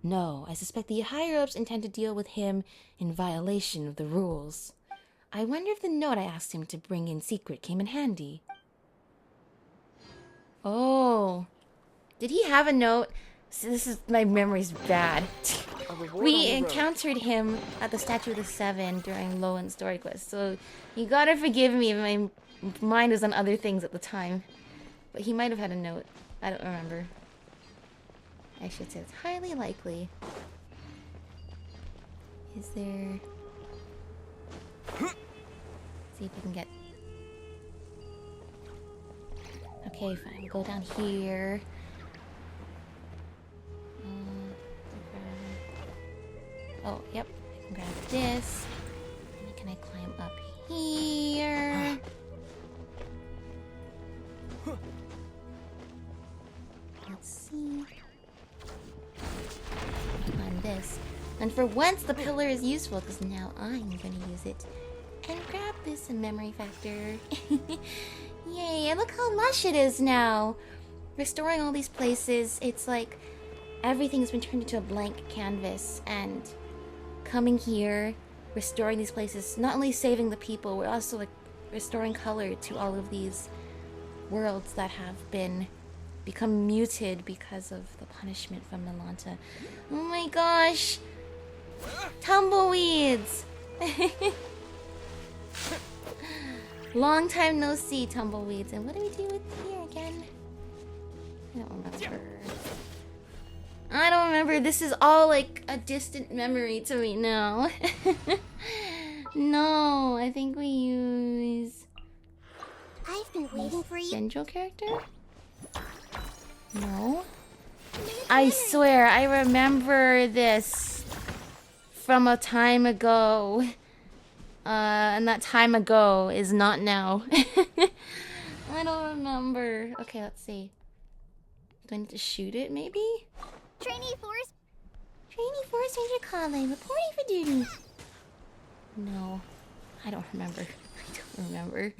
No, I suspect the higher-ups intend to deal with him in violation of the rules. I wonder if the note I asked him to bring in secret came in handy. Oh, did he have a note? So this is, my memory's bad. We encountered him at the Statue of the Seven during Lowen's story quest, so you gotta forgive me if my mind was on other things at the time. But he might have had a note. I don't remember. I should say it's highly likely. Is there... Let's see if we can get... Okay, fine. We'll go down here. Oh, yep. I can grab this. And can I climb up here? Let's see. Climb this. And for once, the pillar is useful because now I'm going to use it. And grab this memory factor. Yay, and look how lush it is now. Restoring all these places, it's like everything's been turned into a blank canvas. And coming here, restoring these places, not only saving the people, we're also like restoring color to all of these worlds that have become muted because of the punishment from Nalanta. Oh my gosh! Tumbleweeds! Long time no see, tumbleweeds. And what do we do with here again? I don't remember. I don't remember. This is all like a distant memory to me now. No, I think we use... I've been waiting for you. Central character? No. I swear, I remember this from a time ago. And that time ago is not now. I don't remember. Okay, let's see. Do I need to shoot it, maybe? Trainee Force Ranger calling, reporting for duty. No. I don't remember. I don't remember.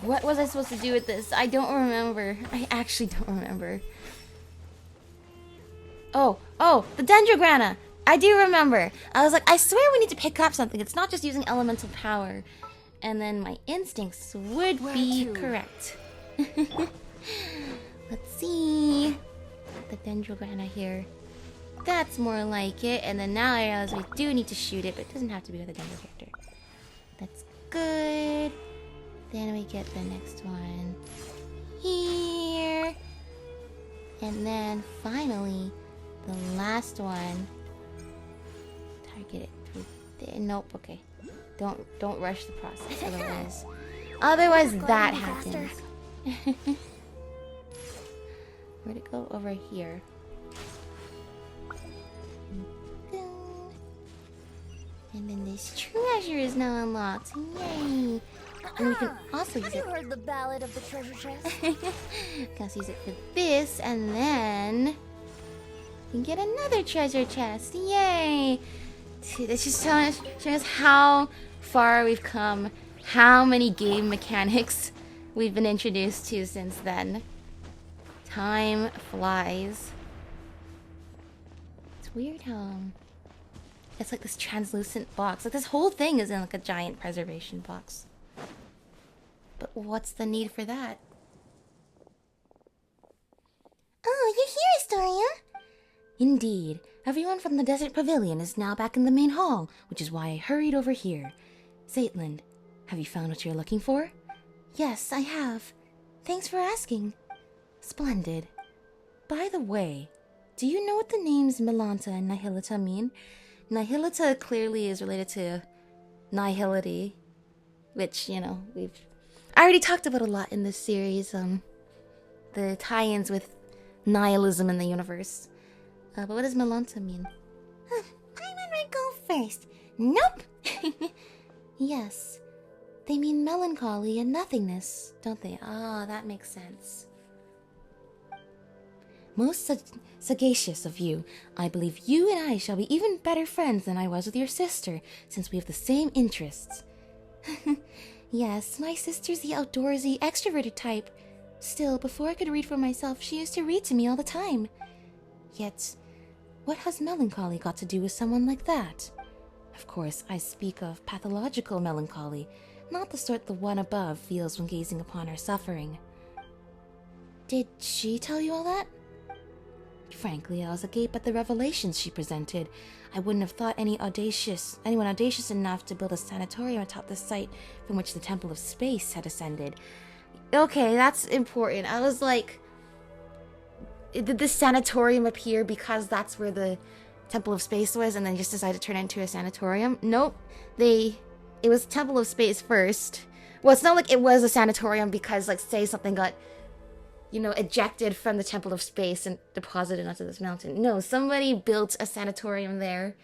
What was I supposed to do with this? I don't remember. I actually don't remember. Oh, the Dendrograna! I do remember. I was like, I swear we need to pick up something. It's not just using elemental power. And then my instincts would be correct. Let's see. The Dendrograna here. That's more like it. And then now I realize we do need to shoot it, but it doesn't have to be with a Dendro character. That's good. Then we get the next one here. And then finally, the last one. Target it through there. Nope, okay. Don't rush the process, otherwise that happens. Where'd it go? Over here. And then this treasure is now unlocked. Yay! And we can also use it. Have you heard the ballad of the treasure chest? Can also use it for this, and then we can get another treasure chest. Yay! That's just showing us how far we've come how many game mechanics we've been introduced to since then. Time flies. It's weird how it's like this translucent box. Like this whole thing is in like a giant preservation box. But what's the need for that? Oh, you're here, Astoria. Indeed. Everyone from the Desert Pavilion is now back in the main hall, which is why I hurried over here. Zaytland, have you found what you're looking for? Yes, I have. Thanks for asking. Splendid. By the way, do you know what the names Milanta and Nihilita mean? Nihilita clearly is related to nihility, which, you know, I already talked about a lot in this series, the tie-ins with nihilism in the universe. But what does Milanta mean? I want to go first. Nope. Yes, they mean melancholy and nothingness, don't they? Ah, that makes sense. Most sagacious of you, I believe you and I shall be even better friends than I was with your sister, since we have the same interests. Yes, my sister's the outdoorsy, extroverted type. Still, before I could read for myself, she used to read to me all the time. Yet, what has melancholy got to do with someone like that? Of course, I speak of pathological melancholy, not the sort the one above feels when gazing upon her suffering. Did she tell you all that? Frankly, I was agape at the revelations she presented. I wouldn't have thought anyone audacious enough to build a sanatorium atop the site from which the Temple of Space had ascended. Okay, that's important. I was like, did this sanatorium appear because that's where the Temple of Space was and then just decided to turn it into a sanatorium? Nope. It was Temple of Space first. Well, it's not like it was a sanatorium because, like, say something got, you know, ejected from the Temple of Space and deposited onto this mountain. No, somebody built a sanatorium there,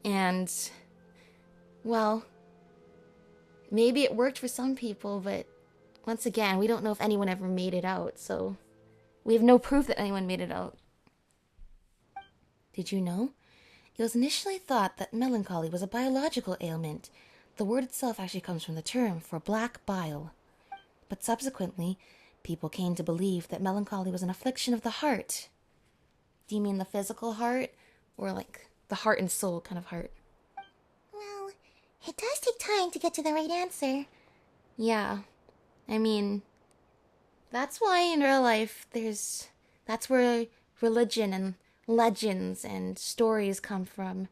and, well, maybe it worked for some people, but once again, we don't know if anyone ever made it out, so we have no proof that anyone made it out. Did you know? It was initially thought that melancholy was a biological ailment. The word itself actually comes from the term for black bile. But subsequently, people came to believe that melancholy was an affliction of the heart. Do you mean the physical heart? Or like the heart and soul kind of heart? Well, it does take time to get to the right answer. Yeah. I mean, that's why in real life that's where religion and legends and stories come from.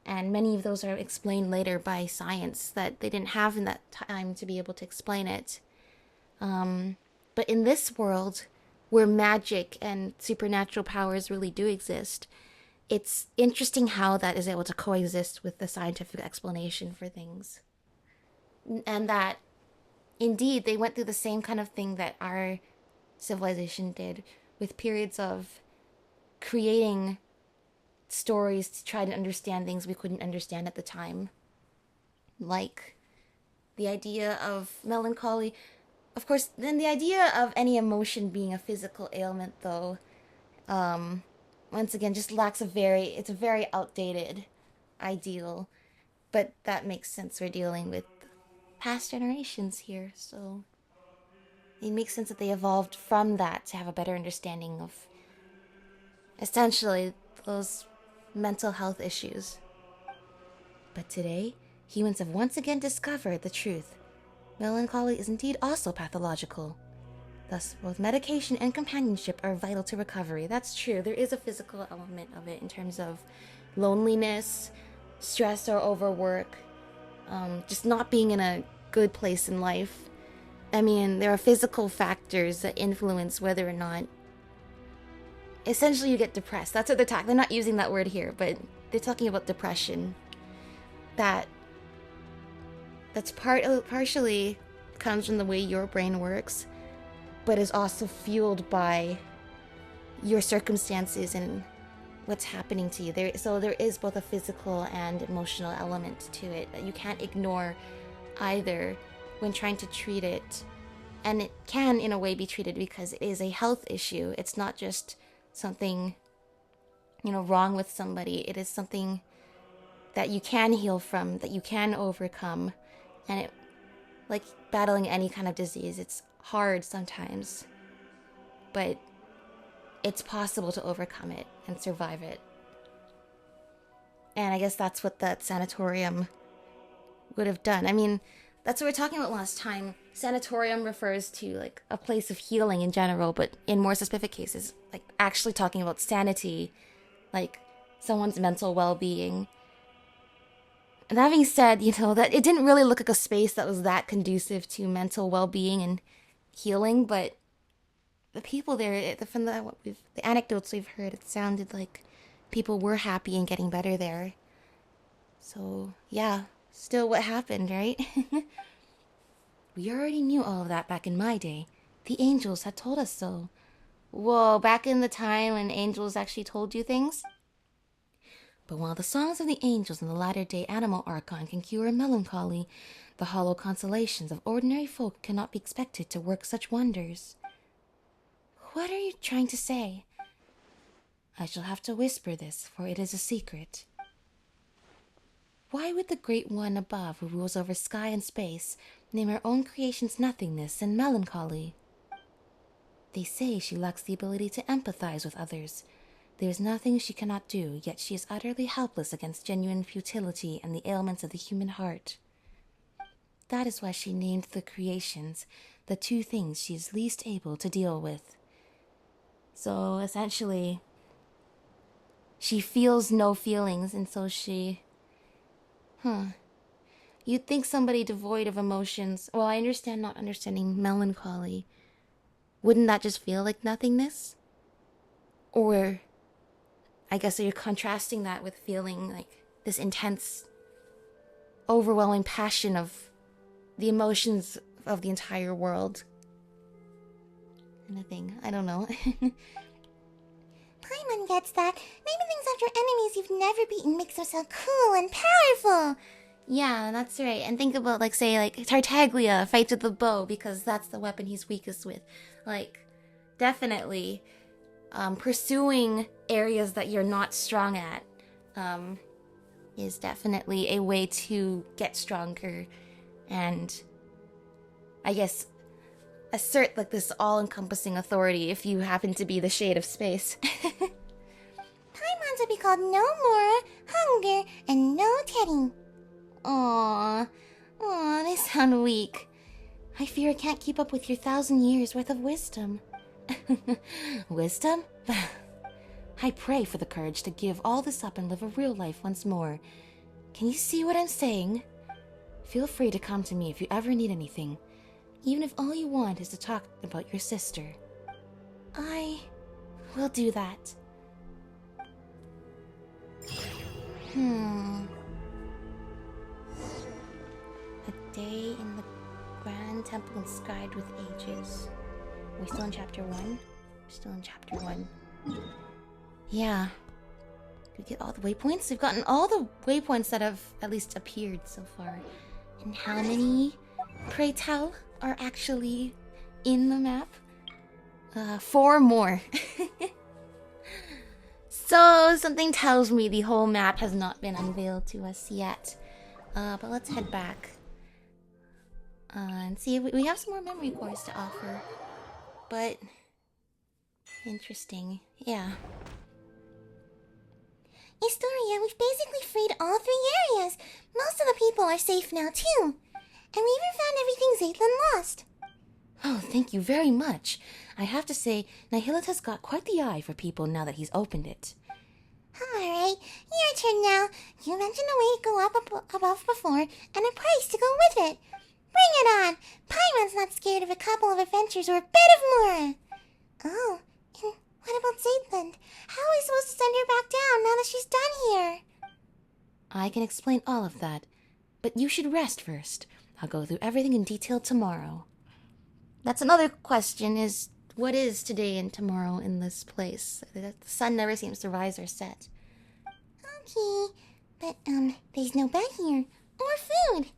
And many of those are explained later by science that they didn't have in that time to be able to explain it. But in this world, where magic and supernatural powers really do exist, it's interesting how that is able to coexist with the scientific explanation for things. And that, indeed, they went through the same kind of thing that our civilization did, with periods of creating stories to try to understand things we couldn't understand at the time. Like the idea of melancholy. Of course, then the idea of any emotion being a physical ailment, though, once again, just lacks it's a very outdated ideal. But that makes sense. We're dealing with past generations here, so it makes sense that they evolved from that to have a better understanding of essentially those mental health issues. But today, humans have once again discovered the truth. Melancholy is indeed also pathological. Thus, both medication and companionship are vital to recovery. That's true. There is a physical element of it in terms of loneliness, stress or overwork, just not being in a good place in life. I mean, there are physical factors that influence whether or not essentially you get depressed. That's what they're talking. They're not using that word here, but they're talking about depression. That's partially comes from the way your brain works, but is also fueled by your circumstances and what's happening to you. So there is both a physical and emotional element to it that you can't ignore either when trying to treat it. And it can, in a way, be treated because it is a health issue. It's not just something, wrong with somebody. It is something that you can heal from, that you can overcome. And like battling any kind of disease. It's hard sometimes, but it's possible to overcome it and survive it. And I guess that's what that sanatorium would have done. I mean, that's what we were talking about last time. Sanatorium refers to like a place of healing in general, but in more specific cases, like actually talking about sanity, like someone's mental well-being. And that being said, that it didn't really look like a space that was that conducive to mental well-being and healing, but the people there, from the anecdotes we've heard, it sounded like people were happy and getting better there. So, yeah, still what happened, right? We already knew all of that back in my day. The angels had told us so. Whoa, back in the time when angels actually told you things? But while the songs of the angels and the latter-day animal archon can cure melancholy, the hollow consolations of ordinary folk cannot be expected to work such wonders. What are you trying to say? I shall have to whisper this, for it is a secret. Why would the Great One above, who rules over sky and space, name her own creation's nothingness and melancholy? They say she lacks the ability to empathize with others. There is nothing she cannot do, yet she is utterly helpless against genuine futility and the ailments of the human heart. That is why she named the creations the two things she is least able to deal with. So, essentially, she feels no feelings, and so she... You'd think somebody devoid of emotions... Well, I understand not understanding melancholy. Wouldn't that just feel like nothingness? Or... I guess you're contrasting that with feeling like this intense, overwhelming passion of the emotions of the entire world. Anything, I don't know. Paimon gets that. Naming things after enemies you've never beaten makes them sound cool and powerful. Yeah, that's right. And think about, like, say, like, Tartaglia fights with the bow because that's the weapon he's weakest with. Like, definitely... pursuing areas that you're not strong at is definitely a way to get stronger and, I guess, assert like this all-encompassing authority if you happen to be the shade of space. Paimons would be called No Mora, Hunger, and No Teddy. Aww, they sound weak. I fear I can't keep up with your 1,000 years worth of wisdom. Wisdom? I pray for the courage to give all this up and live a real life once more. Can you see what I'm saying? Feel free to come to me if you ever need anything, even if all you want is to talk about your sister. I will do that. A day in the Grand Temple inscribed with ages. Are we still in chapter 1? We're still in chapter 1. Yeah. Did we get all the waypoints? We've gotten all the waypoints that have at least appeared so far. And how many, pray tell, are actually in the map? 4 more. So, something tells me the whole map has not been unveiled to us yet. But let's head back. And see if we have some more memory cores to offer. But... interesting. Yeah. Historia, we've basically freed all 3 areas. Most of the people are safe now, too. And we even found everything Zaytlan lost. Oh, thank you very much. I have to say, Nihilita's got quite the eye for people now that he's opened it. Alright, your turn now. You mentioned a way to go up above before, and a price to go with it. Bring it on! Paimon's not scared of a couple of adventures or a bit of more. Oh, and what about Zaytland? How are we supposed to send her back down now that she's done here? I can explain all of that, but you should rest first. I'll go through everything in detail tomorrow. That's another question, is what is today and tomorrow in this place? The sun never seems to rise or set. Okay, but, there's no bed here, or food.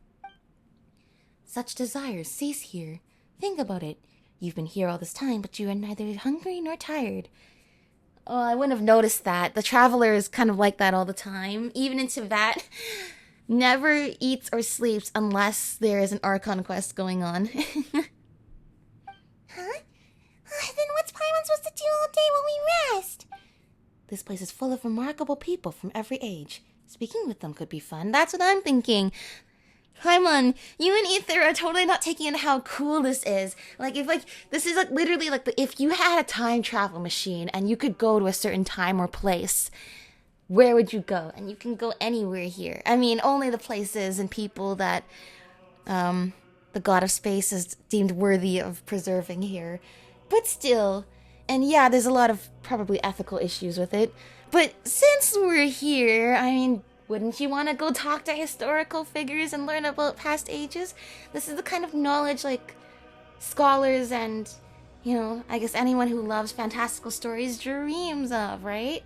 Such desires cease here. Think about it. You've been here all this time, but you are neither hungry nor tired. Oh, I wouldn't have noticed that. The Traveler is kind of like that all the time. Even in Tibet. never eats or sleeps unless there is an Archon quest going on. Huh? Then what's Paimon supposed to do all day while we rest? This place is full of remarkable people from every age. Speaking with them could be fun. That's what I'm thinking. Paimon, you and Ether are totally not taking in how cool this is. Like, this is literally if you had a time travel machine and you could go to a certain time or place, where would you go? And you can go anywhere here. I mean, only the places and people that the god of space is deemed worthy of preserving here. But still, and yeah, there's a lot of probably ethical issues with it. But since we're here, I mean, wouldn't you want to go talk to historical figures and learn about past ages? This is the kind of knowledge, like, scholars and, you know, I guess anyone who loves fantastical stories dreams of, right?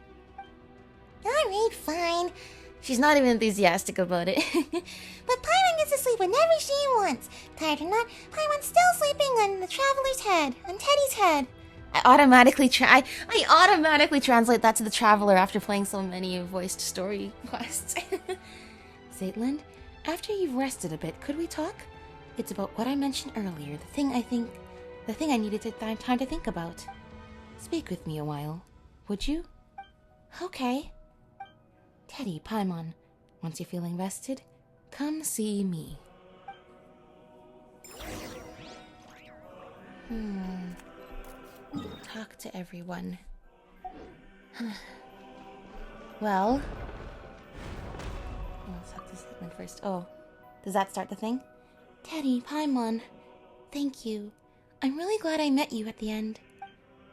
Alright, fine. She's not even enthusiastic about it. But Paimon gets to sleep whenever she wants. Tired or not, Paimon's still sleeping on the Traveler's head, on Teddy's head. I automatically translate that to the Traveler after playing so many voiced story quests. Zaytland, after you've rested a bit, could we talk? It's about what I mentioned earlier, the thing I needed time to think about. Speak with me a while, would you? Okay. Teddy, Paimon, once you're feeling rested, come see me. Talk to everyone. Well, let's talk to Zaytland first. Oh, does that start the thing? Teddy, Paimon, thank you. I'm really glad I met you at the end.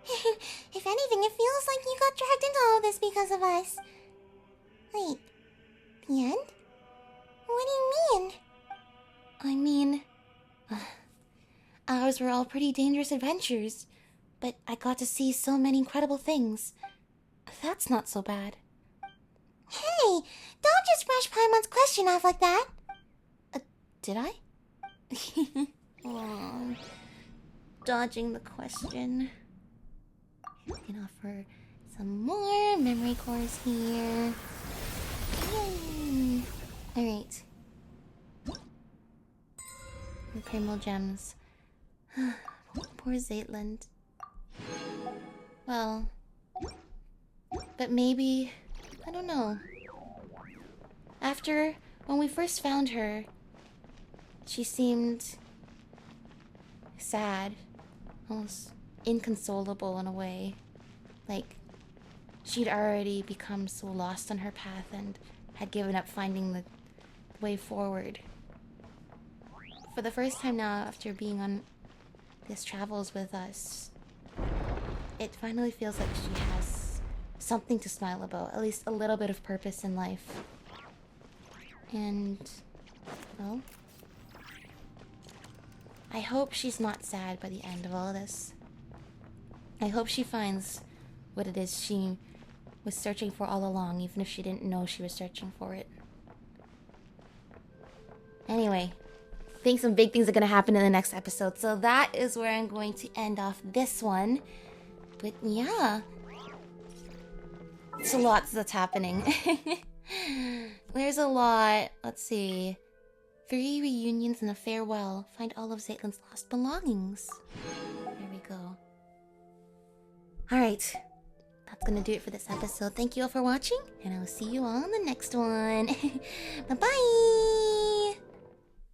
If anything, it feels like you got dragged into all this because of us. Wait, the end? What do you mean? I mean, ours were all pretty dangerous adventures, but I got to see so many incredible things. That's not so bad. Hey, don't just brush Paimon's question off like that. Did I? Aww. Dodging the question. We can offer some more memory cores here. Yay! Alright. The Primal Gems. Poor Zaytland. Well, but maybe, I don't know. When we first found her, she seemed sad, almost inconsolable in a way. Like, she'd already become so lost on her path and had given up finding the way forward. For the first time now, after being on these travels with us, it finally feels like she has something to smile about, at least a little bit of purpose in life. And, well, I hope she's not sad by the end of all this. I hope she finds what it is she was searching for all along, even if she didn't know she was searching for it. Anyway, I think some big things are going to happen in the next episode, so that is where I'm going to end off this one. But yeah, it's a lot that's happening. There's a lot. Let's see. 3 reunions and a farewell. Find all of Zaytland's lost belongings. There we go. Alright. That's gonna do it for this episode. Thank you all for watching, and I will see you all in the next one. Bye-bye!